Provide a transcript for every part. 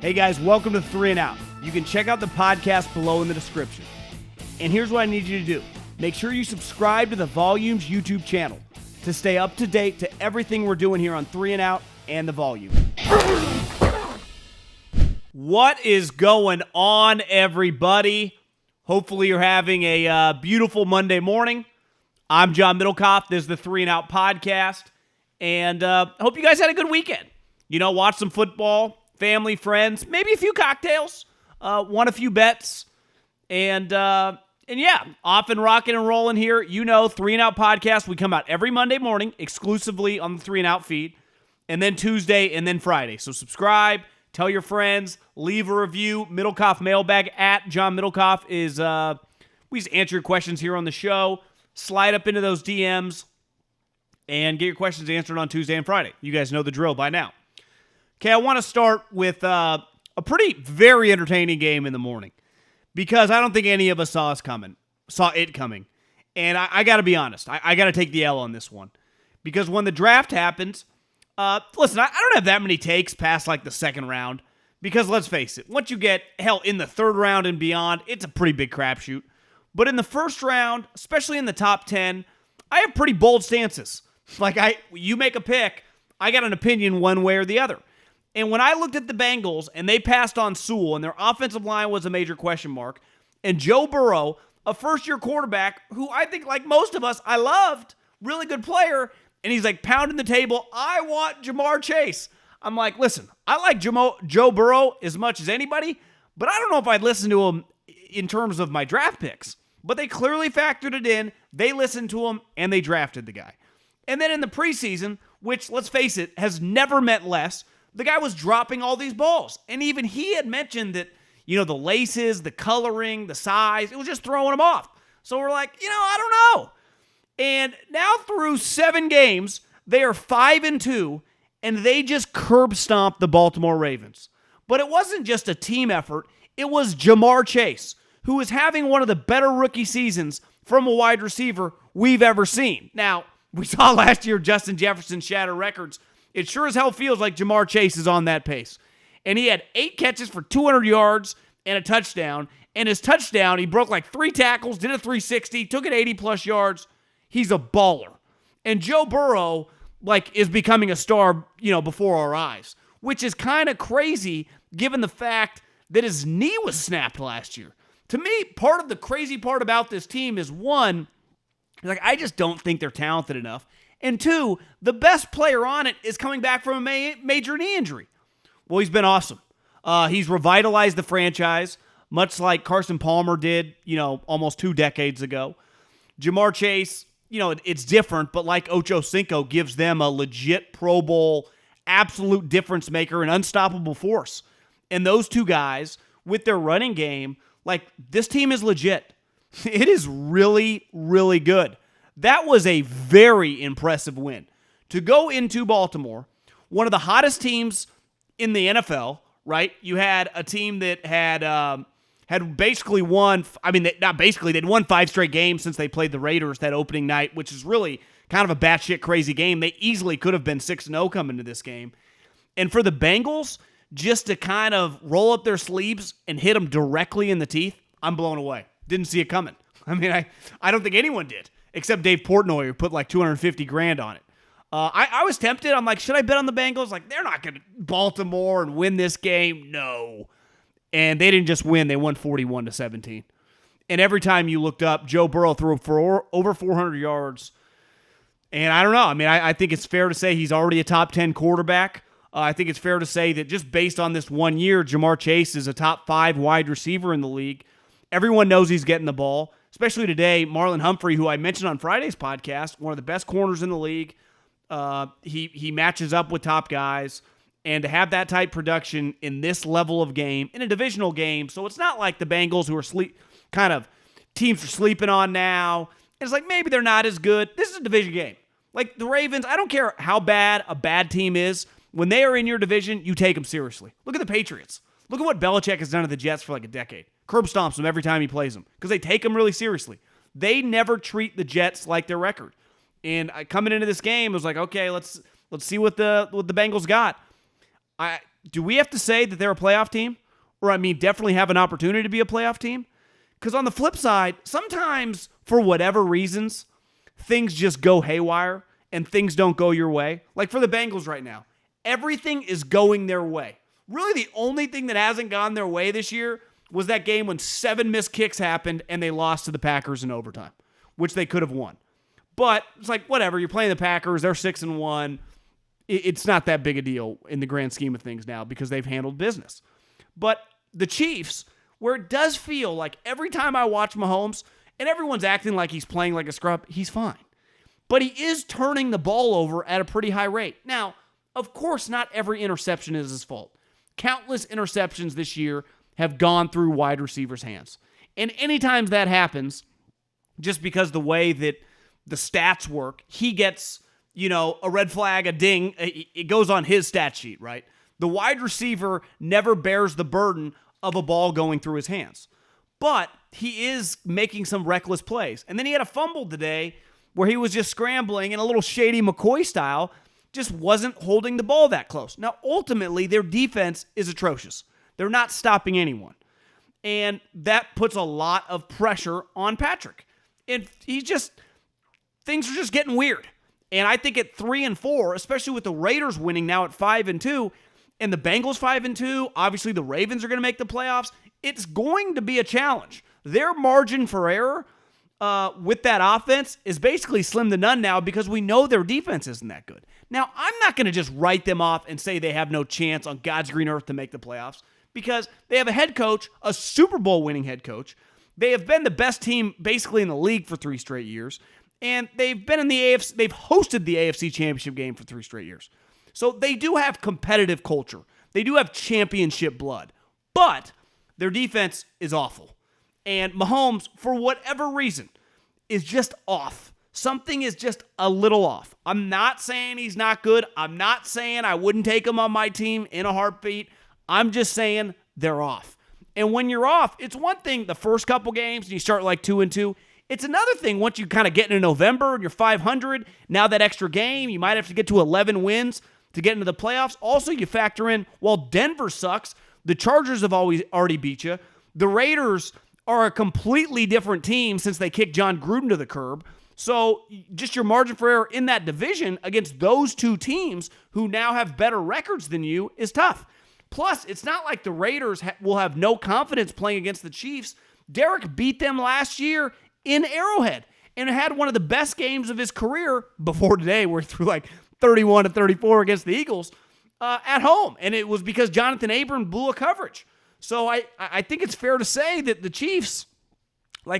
Hey guys, welcome to 3 and Out. You can check out the podcast below in the description. And here's what I need you to do. Make sure you subscribe to the Volumes YouTube channel to stay up to date to everything we're doing here on 3 and Out and the Volume. What is going on, everybody? Hopefully you're having a beautiful Monday morning. I'm John Middlekauff. This is the 3 and Out podcast. And I hope you guys had a good weekend. You know, watch some football, family, friends, maybe a few cocktails, won a few bets, and yeah, off and rocking and rolling here. You know, 3 and Out podcast. We come out every Monday morning exclusively on the 3 and Out feed, and then Tuesday and then Friday. So subscribe, tell your friends, leave a review. Middlekauff mailbag at John Middlekauff is we just answer your questions here on the show. Slide up into those DMs and get your questions answered on Tuesday and Friday. You guys know the drill by now. Okay, I want to start with a very entertaining game in the morning because I don't think any of us saw it coming. And I got to be honest, I got to take the L on this one because when the draft happens, listen, I don't have that many takes past like the second round because let's face it, once you get, in the third round and beyond, it's a pretty big crapshoot. But in the first round, especially in the top 10, I have pretty bold stances. Like you make a pick, I got an opinion one way or the other. And when I looked at the Bengals and they passed on Sewell and their offensive line was a major question mark, and Joe Burrow, a first-year quarterback who I think, like most of us, I loved, really good player, and he's like pounding the table, I want Ja'Marr Chase. I'm like, listen, I like Joe Burrow as much as anybody, but I don't know if I'd listen to him in terms of my draft picks. But they clearly factored it in, they listened to him, and they drafted the guy. And then in the preseason, which, let's face it, has never meant less, the guy was dropping all these balls. And even he had mentioned that, you know, the laces, the coloring, the size, it was just throwing him off. So we're like, I don't know. And now through 7 games, they are 5-2, and they just curb stomped the Baltimore Ravens. But it wasn't just a team effort. It was Ja'Marr Chase, who is having one of the better rookie seasons from a wide receiver we've ever seen. Now, we saw last year Justin Jefferson shatter records. It sure as hell feels like Ja'Marr Chase is on that pace. And he had 8 catches for 200 yards and a touchdown. And his touchdown, he broke like 3 tackles, did a 360, took it 80-plus yards. He's a baller. And Joe Burrow, is becoming a star, before our eyes, which is kind of crazy given the fact that his knee was snapped last year. To me, part of the crazy part about this team is, one, I just don't think they're talented enough. And 2, the best player on it is coming back from a major knee injury. Well, he's been awesome. He's revitalized the franchise, much like Carson Palmer did, almost 2 decades ago. Ja'Marr Chase, it's different, but like Ocho Cinco gives them a legit Pro Bowl, absolute difference maker, an unstoppable force. And those 2 guys, with their running game, this team is legit. It is really, really good. That was a very impressive win. To go into Baltimore, one of the hottest teams in the NFL, right? You had a team that had basically won, they'd won 5 straight games since they played the Raiders that opening night, which is really kind of a batshit crazy game. They easily could have been 6-0 coming to this game. And for the Bengals, just to kind of roll up their sleeves and hit them directly in the teeth, I'm blown away. Didn't see it coming. I don't think anyone did, except Dave Portnoy, who put like $250,000 on it. I was tempted. I'm like, should I bet on the Bengals? They're not going to Baltimore and win this game. No. And they didn't just win. They won 41-17. And every time you looked up, Joe Burrow threw for over 400 yards. And I don't know. I think it's fair to say he's already a top 10 quarterback. I think it's fair to say that just based on this 1 year, Ja'Marr Chase is a top 5 wide receiver in the league. Everyone knows he's getting the ball, especially today. Marlon Humphrey, who I mentioned on Friday's podcast, one of the best corners in the league. He matches up with top guys. And to have that type production in this level of game, in a divisional game, so it's not like the Bengals who are teams are sleeping on now. It's like maybe they're not as good. This is a division game. Like the Ravens, I don't care how bad a bad team is. When they are in your division, you take them seriously. Look at the Patriots. Look at what Belichick has done to the Jets for like a decade. Curb stomps them every time he plays them because they take them really seriously. They never treat the Jets like their record. And coming into this game, it was like, okay, let's see what the Bengals got. do we have to say that they're a playoff team? Or, definitely have an opportunity to be a playoff team? Because on the flip side, sometimes, for whatever reasons, things just go haywire and things don't go your way. Like for the Bengals right now, everything is going their way. Really, the only thing that hasn't gone their way this year was that game when 7 missed kicks happened and they lost to the Packers in overtime, which they could have won. But it's like, whatever, you're playing the Packers, they're 6-1. It's not that big a deal in the grand scheme of things now because they've handled business. But the Chiefs, where it does feel like every time I watch Mahomes, and everyone's acting like he's playing like a scrub, he's fine. But he is turning the ball over at a pretty high rate. Now, of course, not every interception is his fault. Countless interceptions this year have gone through wide receivers' hands. And anytime that happens, just because the way that the stats work, he gets, a red flag, a ding, it goes on his stat sheet, right? The wide receiver never bears the burden of a ball going through his hands. But he is making some reckless plays. And then he had a fumble today where he was just scrambling in a little Shady McCoy style, just wasn't holding the ball that close. Now, ultimately, their defense is atrocious. They're not stopping anyone. And that puts a lot of pressure on Patrick. And things are just getting weird. And I think at 3-4, especially with the Raiders winning now at 5-2, and the Bengals 5-2, obviously the Ravens are going to make the playoffs, it's going to be a challenge. Their margin for error with that offense is basically slim to none now because we know their defense isn't that good. Now, I'm not going to just write them off and say they have no chance on God's green earth to make the playoffs because they have a head coach, a Super Bowl winning head coach. They have been the best team basically in the league for 3 straight years, and they've been in the AFC. They've hosted the AFC Championship game for 3 straight years. So they do have competitive culture. They do have championship blood, but their defense is awful. And Mahomes, for whatever reason, is just off. Something is just a little off. I'm not saying he's not good. I'm not saying I wouldn't take him on my team in a heartbeat. I'm just saying they're off. And when you're off, it's one thing the first couple games and you start like 2-2. It's another thing once you kind of get into November and you're 500. Now that extra game, you might have to get to 11 wins to get into the playoffs. Also, you factor in, while Denver sucks, the Chargers have already beat you. The Raiders are a completely different team since they kicked John Gruden to the curb. So just your margin for error in that division against those 2 teams who now have better records than you is tough. Plus, it's not like the Raiders will have no confidence playing against the Chiefs. Derek beat them last year in Arrowhead and had one of the best games of his career before today where he threw like 31-34 against the Eagles at home. And it was because Jonathan Abram blew a coverage. So I think it's fair to say that the Chiefs,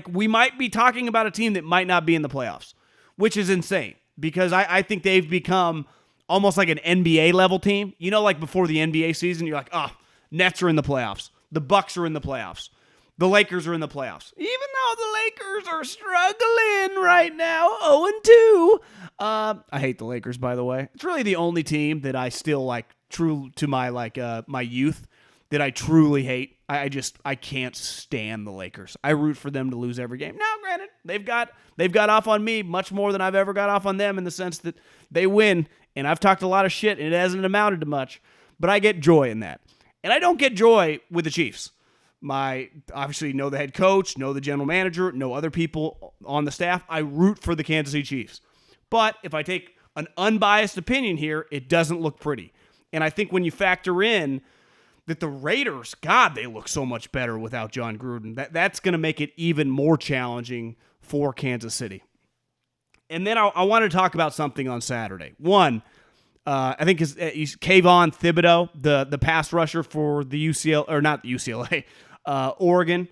we might be talking about a team that might not be in the playoffs, which is insane because I think they've become almost like an NBA level team. Like before the NBA season, you're like, Nets are in the playoffs. The Bucks are in the playoffs. The Lakers are in the playoffs. Even though the Lakers are struggling right now, 0-2. I hate the Lakers, by the way. It's really the only team that I still true to my my youth that I truly hate. I can't stand the Lakers. I root for them to lose every game. Now, granted, they've got off on me much more than I've ever got off on them in the sense that they win, and I've talked a lot of shit, and it hasn't amounted to much, but I get joy in that. And I don't get joy with the Chiefs. Obviously know the head coach, know the general manager, know other people on the staff. I root for the Kansas City Chiefs. But if I take an unbiased opinion here, it doesn't look pretty. And I think when you factor in that the Raiders, God, they look so much better without John Gruden. That's going to make it even more challenging for Kansas City. And then I want to talk about something on Saturday. One, I think is Kayvon Thibodeaux, the pass rusher for the Oregon.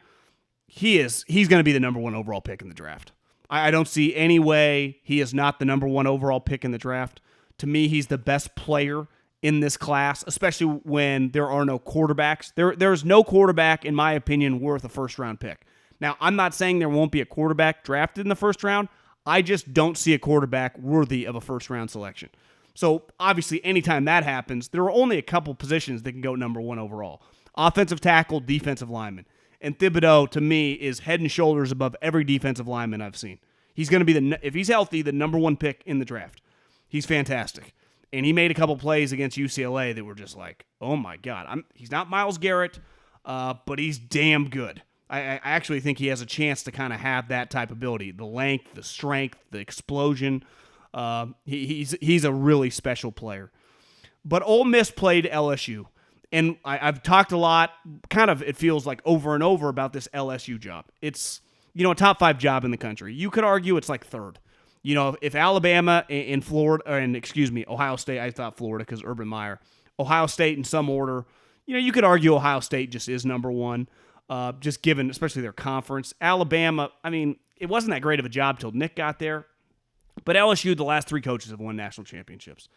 He's going to be the number 1 overall pick in the draft. I don't see any way he is not the number 1 overall pick in the draft. To me, he's the best player in this class, especially when there are no quarterbacks. There's no quarterback, in my opinion, worth a first-round pick. Now, I'm not saying there won't be a quarterback drafted in the first round. I just don't see a quarterback worthy of a first-round selection. So, obviously, anytime that happens, there are only a couple positions that can go number 1 overall. Offensive tackle, defensive lineman. And Thibodeaux, to me, is head and shoulders above every defensive lineman I've seen. He's going to be, if he's healthy, the number 1 pick in the draft. He's fantastic. And he made a couple plays against UCLA that were just like, oh my God. He's not Myles Garrett, but he's damn good. I actually think he has a chance to kind of have that type of ability. The length, the strength, the explosion. He's a really special player. But Ole Miss played LSU. And I've talked a lot, kind of it feels like over and over about this LSU job. It's, a top 5 job in the country. You could argue it's like third. If Alabama and Florida, Ohio State, I thought Florida because Urban Meyer, Ohio State in some order, you could argue Ohio State just is number one, just given, especially their conference. Alabama, it wasn't that great of a job till Nick got there, but LSU, the last 3 coaches have won national championships.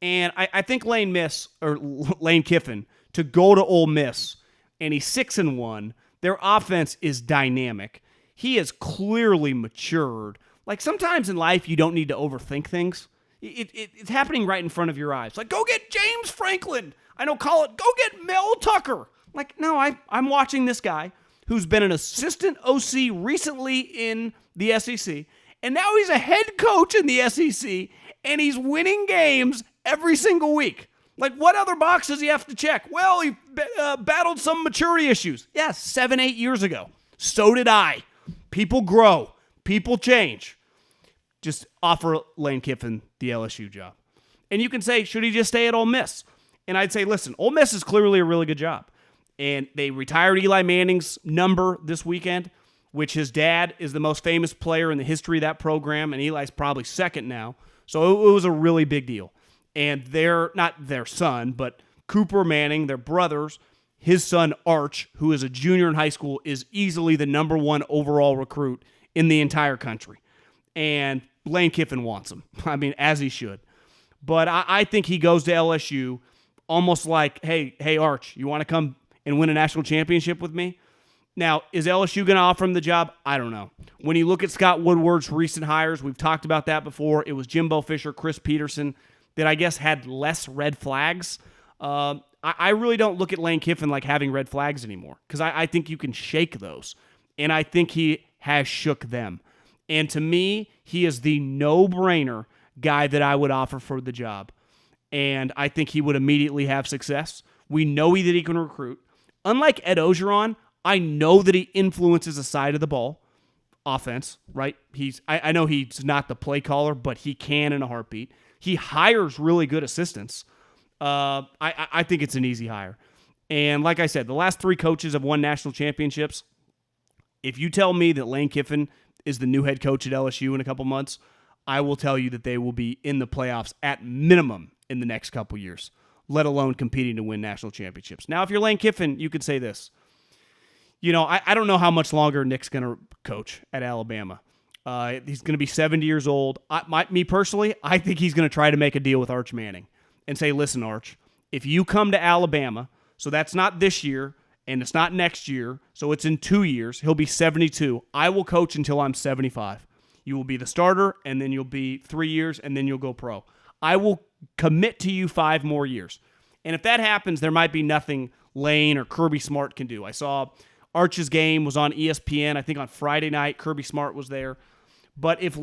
And I think Lane Kiffin, to go to Ole Miss, and he's 6-1, their offense is dynamic. He has clearly matured. Like, sometimes in life, you don't need to overthink things. It's happening right in front of your eyes. Like, go get James Franklin. Go get Mel Tucker. Like, no, I'm watching this guy who's been an assistant OC recently in the SEC, and now he's a head coach in the SEC, and he's winning games every single week. Like, what other box does he have to check? Well, he battled some maturity issues. Yeah, 7-8 years ago. So did I. People grow. People change. Just offer Lane Kiffin the LSU job. And you can say, should he just stay at Ole Miss? And I'd say, listen, Ole Miss is clearly a really good job. And they retired Eli Manning's number this weekend, which his dad is the most famous player in the history of that program, and Eli's probably second now. So it was a really big deal. And they're not their son, but Cooper Manning, their brothers, his son Arch, who is a junior in high school, is easily the number 1 overall recruit in the entire country. And Lane Kiffin wants him. As he should. But I think he goes to LSU almost like, hey, Arch, you want to come and win a national championship with me? Now, is LSU going to offer him the job? I don't know. When you look at Scott Woodward's recent hires, we've talked about that before. It was Jimbo Fisher, Chris Peterson, that I guess had less red flags. I really don't look at Lane Kiffin like having red flags anymore because I think you can shake those. And I think he has shook them. And to me, he is the no-brainer guy that I would offer for the job. And I think he would immediately have success. We know that he can recruit. Unlike Ed Ogeron, I know that he influences a side of the ball, offense, right? I know he's not the play caller, but he can in a heartbeat. He hires really good assistants. I think it's an easy hire. And like I said, the last 3 coaches have won national championships. If you tell me that Lane Kiffin is the new head coach at LSU in a couple months, I will tell you that they will be in the playoffs at minimum in the next couple years, let alone competing to win national championships. Now, if you're Lane Kiffin, you could say this. I don't know how much longer Nick's going to coach at Alabama. He's going to be 70 years old. Me personally, I think he's going to try to make a deal with Arch Manning and say, listen, Arch, if you come to Alabama, so that's not this year, and it's not next year, so it's in 2 years. He'll be 72. I will coach until I'm 75. You will be the starter, and then you'll be 3 years, and then you'll go pro. I will commit to you 5 more years. And if that happens, there might be nothing Lane or Kirby Smart can do. I saw Arch's game was on ESPN. I think on Friday night, Kirby Smart was there. But I got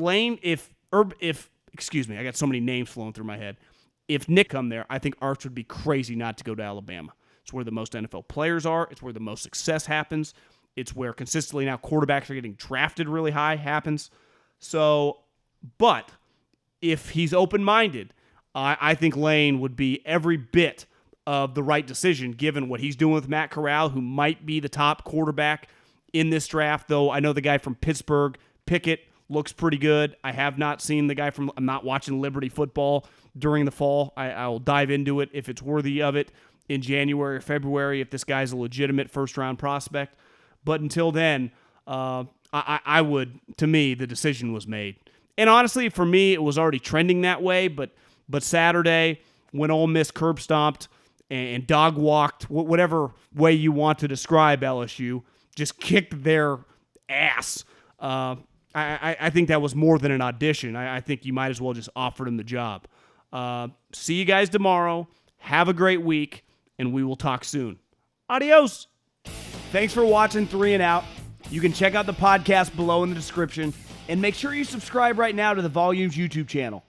so many names flowing through my head. If Nick come there, I think Arch would be crazy not to go to Alabama. It's where the most NFL players are. It's where the most success happens. It's where consistently now quarterbacks are getting drafted really high happens. So, but if he's open-minded, I think Lane would be every bit of the right decision given what he's doing with Matt Corral, who might be the top quarterback in this draft, though I know the guy from Pittsburgh, Pickett, looks pretty good. I have not seen the guy I'm not watching Liberty football during the fall. I will dive into it if it's worthy of it in January or February if this guy's a legitimate first-round prospect. But until then, I would, to me, the decision was made. And honestly, for me, it was already trending that way, but Saturday, when Ole Miss curb stomped and dog walked, whatever way you want to describe LSU, just kicked their ass, I think that was more than an audition. I think you might as well just offer them the job. See you guys tomorrow. Have a great week, and we will talk soon. Adios. Thanks for watching 3 and Out. You can check out the podcast below in the description, and make sure you subscribe right now to the Volumes YouTube channel.